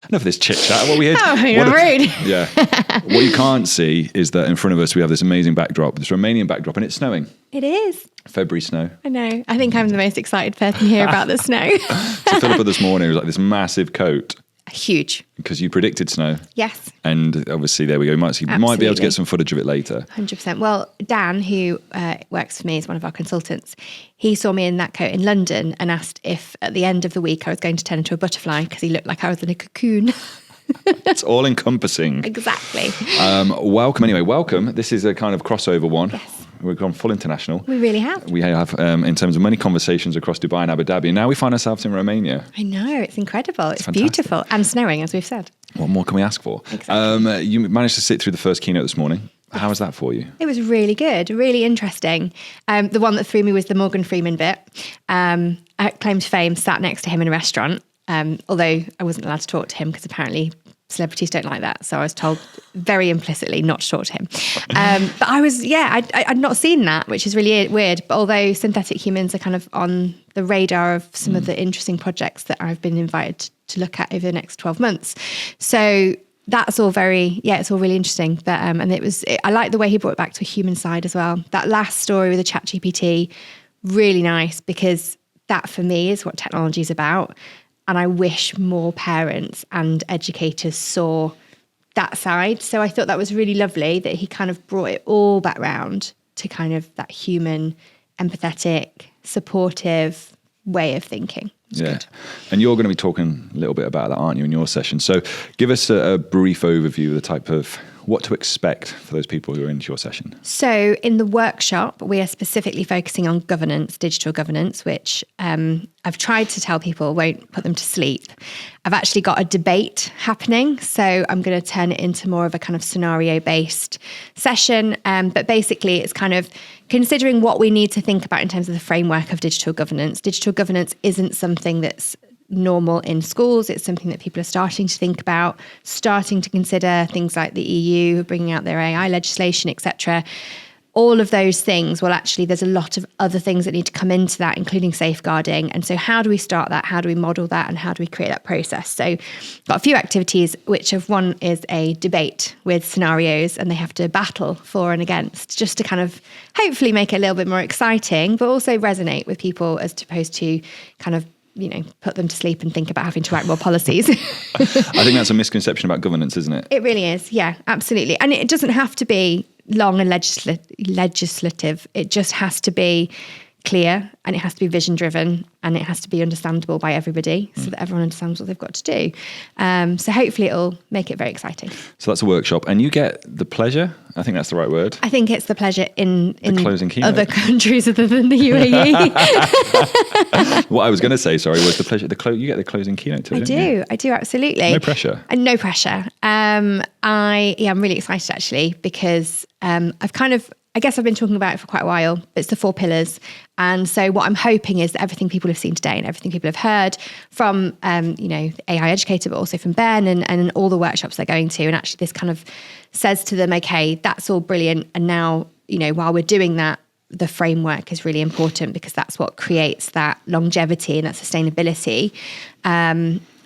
Enough of this chit chat. What we heard. Oh, you're rude. Yeah. What you can't see is that in front of us we have this amazing backdrop, this Romanian backdrop, and it's snowing. It is. February snow. I know. I think I'm the most excited person here about the snow. So Philippa this morning was like this massive coat. Huge. Because you predicted snow. Yes. And obviously there we go. You might be able to get some footage of it later. 100%. Well, Dan, who works for me, is one of our consultants. He saw me in that coat in London and asked if at the end of the week I was going to turn into a butterfly because he looked like I was in a cocoon. It's all encompassing. Exactly. Welcome. This is a kind of crossover one. Yes. We've gone full international. We really have. We have, in terms of many conversations across Dubai and Abu Dhabi. And now we find ourselves in Romania. I know. It's incredible. It's fantastic. beautiful and snowing, as we've said. What more can we ask for? Exactly. You managed to sit through the first keynote this morning. How was that for you? It was really good, really interesting. The one that threw me was the Morgan Freeman bit. I claimed fame, sat next to him in a restaurant, although I wasn't allowed to talk to him because apparently celebrities don't like that. So I was told very implicitly not to talk to him. But I was, I'd not seen that, which is really weird. But although synthetic humans are kind of on the radar of some of the interesting projects that I've been invited to look at over the next 12 months. So that's all it's all really interesting. But, I like the way he brought it back to a human side as well. That last story with the ChatGPT, really nice, because that for me is what technology is about. And I wish more parents and educators saw that side. So I thought that was really lovely that he kind of brought it all back round to kind of that human, empathetic, supportive way of thinking. Good. And you're going to be talking a little bit about that, aren't you, in your session? So give us a brief overview of the type of what to expect for those people who are into your session. So in the workshop, we are specifically focusing on governance, digital governance, which I've tried to tell people won't put them to sleep. I've actually got a debate happening. So I'm going to turn it into more of a kind of scenario-based session. But basically, it's kind of considering what we need to think about in terms of the framework of digital governance. Digital governance isn't something that's normal in schools. It's something that people are starting to think about, starting to consider things like the EU, bringing out their AI legislation, etc. All of those things, well, actually, there's a lot of other things that need to come into that, including safeguarding. And so how do we start that? How do we model that? And how do we create that process? So got a few activities, which of one is a debate with scenarios, and they have to battle for and against, just to kind of hopefully make it a little bit more exciting, but also resonate with people as opposed to kind of put them to sleep and think about having to write more policies. I think that's a misconception about governance, isn't it? It really is. Yeah, absolutely. And it doesn't have to be long and legislative. It just has to be clear, and it has to be vision driven, and it has to be understandable by everybody so that everyone understands what they've got to do. So hopefully it'll make it very exciting. So that's a workshop, and you get the pleasure, I think that's the right word. I think it's the pleasure in closing keynote. Other countries other than the UAE. What I was going to say, sorry, was the pleasure. You get the closing keynote too. I do, absolutely. No pressure. No pressure. I'm really excited actually because I guess I've been talking about it for quite a while. It's the 4 pillars. And so what I'm hoping is that everything people have seen today and everything people have heard from, the AI educator, but also from Ben and all the workshops they're going to. And actually this kind of says to them, okay, that's all brilliant. And now, while we're doing that, the framework is really important because that's what creates that longevity and that sustainability.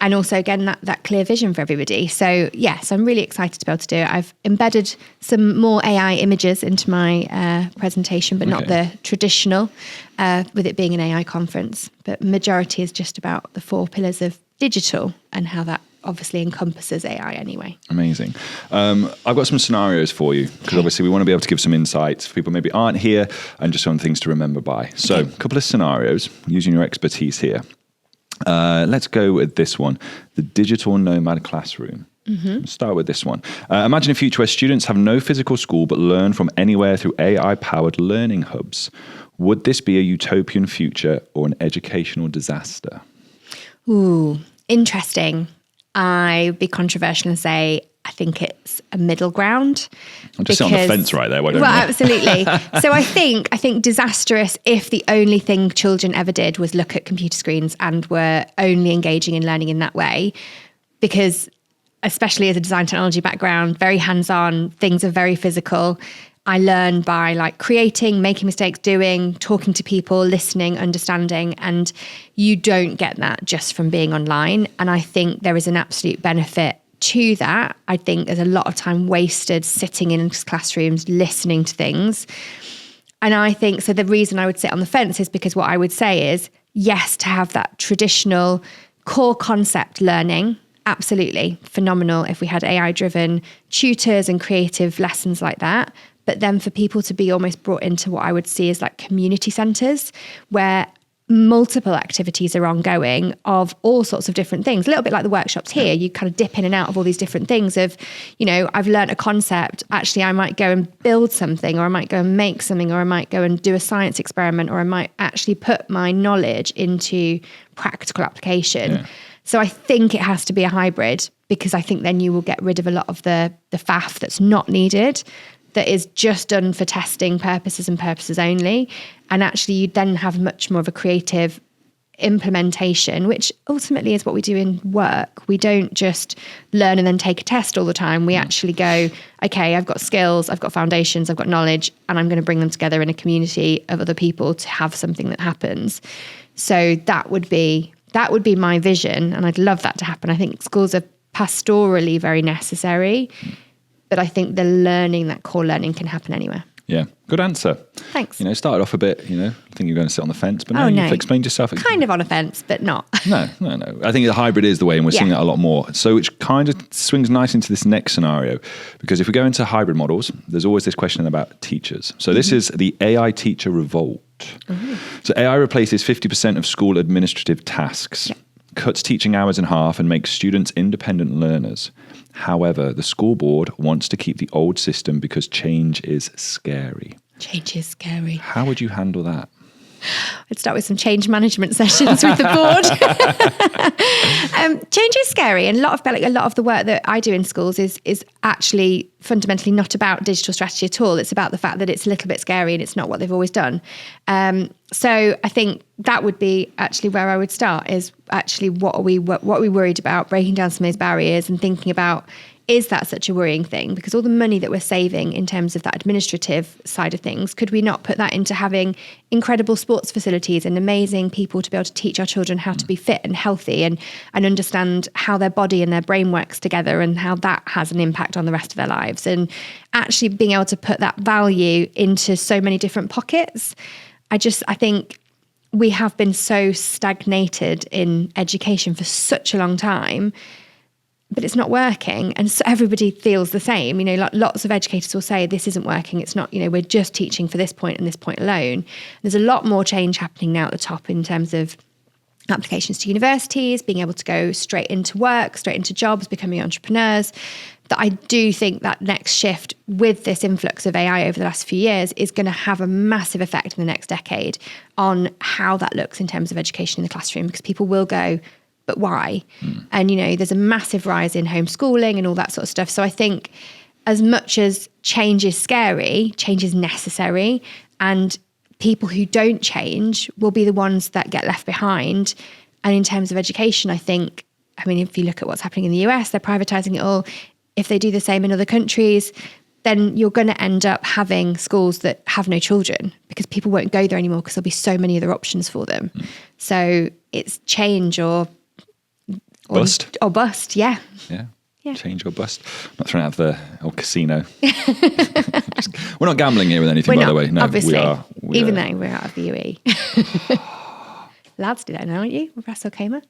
And also, again, that clear vision for everybody. So, yes, I'm really excited to be able to do it. I've embedded some more AI images into my presentation, but not the traditional, with it being an AI conference. But majority is just about the 4 pillars of digital and how that obviously encompasses AI anyway. Amazing. I've got some scenarios for you because obviously we want to be able to give some insights for people maybe aren't here and just some things to remember by. So a couple of scenarios using your expertise here. Let's go with this one, the digital nomad classroom. Let's start with this one. Imagine a future where students have no physical school but learn from anywhere through AI-powered learning hubs. Would this be a utopian future or an educational disaster? Ooh, interesting. I'd be controversial and say I think it's a middle ground. I'm just on the fence right there. Why don't you? Absolutely. So I think disastrous if the only thing children ever did was look at computer screens and were only engaging in learning in that way, because especially as a design technology background, very hands-on, things are very physical. I learn by like creating, making mistakes, doing, talking to people, listening, understanding. And you don't get that just from being online. And I think there is an absolute benefit to that. I think there's a lot of time wasted sitting in classrooms, listening to things. And I think, so the reason I would sit on the fence is because what I would say is, yes, to have that traditional core concept learning, absolutely phenomenal if we had AI-driven tutors and creative lessons like that. But then for people to be almost brought into what I would see as like community centres where multiple activities are ongoing of all sorts of different things, a little bit like the workshops here. You kind of dip in and out of all these different things of, you know, I've learned a concept. Actually, I might go and build something, or I might go and make something, or I might go and do a science experiment, or I might actually put my knowledge into practical application. Yeah. So I think it has to be a hybrid, because I think then you will get rid of a lot of the faff that's not needed, that is just done for testing purposes and purposes only. And actually you then have much more of a creative implementation, which ultimately is what we do in work. We don't just learn and then take a test all the time. We actually go, okay, I've got skills, I've got foundations, I've got knowledge, and I'm going to bring them together in a community of other people to have something that happens. So that would be my vision. And I'd love that to happen. I think schools are pastorally very necessary. But I think the learning, that core learning, can happen anywhere. Yeah, good answer. Thanks. You know, started off a bit, you know, I think you're going to sit on the fence, but no, you've explained yourself. Kind of on a fence, but not. No. I think the hybrid is the way, and we're seeing that a lot more. So which kind of swings nice into this next scenario, because if we go into hybrid models, there's always this question about teachers. So this is the AI Teacher Revolt. So AI replaces 50% of school administrative tasks, cuts teaching hours in half, and makes students independent learners. However, the school board wants to keep the old system because change is scary. Change is scary. How would you handle that? I'd start with some change management sessions with the board. Change is scary, and a lot of the work that I do in schools is actually fundamentally not about digital strategy at all. It's about the fact that it's a little bit scary and it's not what they've always done. So I think that would be actually where I would start, is actually what are we worried about, breaking down some of those barriers and thinking about, is that such a worrying thing? Because all the money that we're saving in terms of that administrative side of things, could we not put that into having incredible sports facilities and amazing people to be able to teach our children how to be fit and healthy and understand how their body and their brain works together and how that has an impact on the rest of their lives, and actually being able to put that value into so many different pockets. I think we have been so stagnated in education for such a long time, but it's not working. And so everybody feels the same. You know, like lots of educators will say, this isn't working. It's not, you know, we're just teaching for this point and this point alone. There's a lot more change happening now at the top in terms of applications to universities, being able to go straight into work, straight into jobs, becoming entrepreneurs. That I do think that next shift with this influx of AI over the last few years is going to have a massive effect in the next decade on how that looks in terms of education in the classroom, because people will go, but why? And, you know, there's a massive rise in homeschooling and all that sort of stuff. So I think as much as change is scary, change is necessary. And people who don't change will be the ones that get left behind. And in terms of education, I think, I mean, if you look at what's happening in the US, they're privatizing it all. If they do the same in other countries, then you're going to end up having schools that have no children, because people won't go there anymore because there'll be so many other options for them. So it's change or bust. Or bust, yeah. Change or bust. Not thrown out of the old casino. We're not gambling here with anything, by the way. No, obviously. We Even are. though we're out of the UE. Lads do that now, aren't you? With Russell Kamer?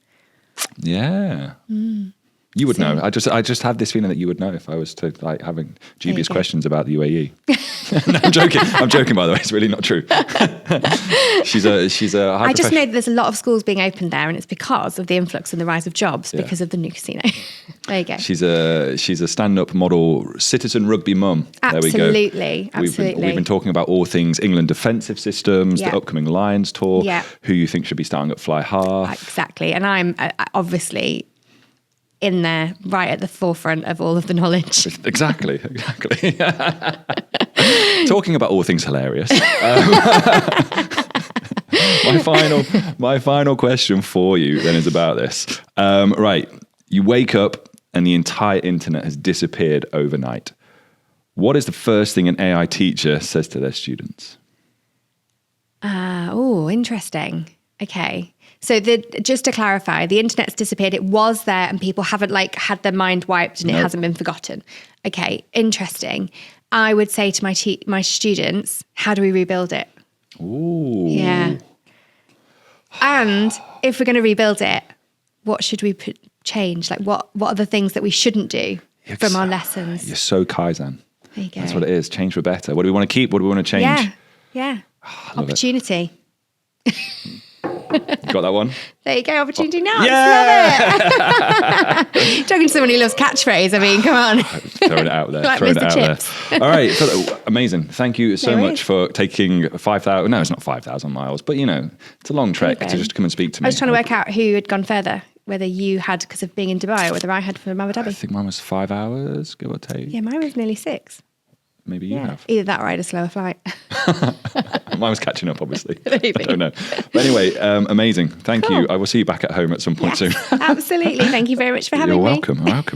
Yeah. You would know. I just had this feeling that you would know if I was to like having dubious questions about the UAE. No, I'm joking. I'm joking, by the way. It's really not true. she's a high I just know that there's a lot of schools being opened there, and it's because of the influx and the rise of jobs because of the new casino. There you go. She's a stand-up model, citizen rugby mum. Absolutely. There we go. Absolutely. We've been talking about all things England defensive systems, the upcoming Lions tour, who you think should be starting at fly half. Exactly. And I'm obviously in there right at the forefront of all of the knowledge. Exactly. Talking about all things hilarious. My final question for you then is about this. Right, you wake up and the entire internet has disappeared overnight. What is the first thing an AI teacher says to their students? Oh, interesting. Okay. So just to clarify, the internet's disappeared. It was there and people haven't like had their mind wiped and it hasn't been forgotten. Okay, interesting. I would say to my students, how do we rebuild it? Ooh. Yeah. And if we're going to rebuild it, what should we change? Like what are the things that we shouldn't do from our lessons? You're so Kaizen. There you go. That's what it is. Change for better. What do we want to keep? What do we want to change? Yeah. Yeah. Oh, I love Opportunity. it. Got that one? There you go, opportunity now. Yeah! Love it. Talking to someone who loves catchphrase, I mean, come on. Throwing it out there. Like throwing Mr. it out Chips. there. All right. So, amazing. Thank you so No much worries. for taking 5,000. No, it's not 5,000 miles, but it's a long trek to just come and speak to me. I was trying to work out who had gone further, whether you had because of being in Dubai or whether I had from Abu I Dhabi. think mine was 5 hours, give or take. Yeah, mine was nearly 6. Maybe you have. Either that or I had a slower flight. Mine was catching up, obviously. Maybe. I don't know. But anyway, amazing. Thank Cool. you. I will see you back at home at some point soon. Absolutely. Thank you very much for having You're me. welcome. Welcome.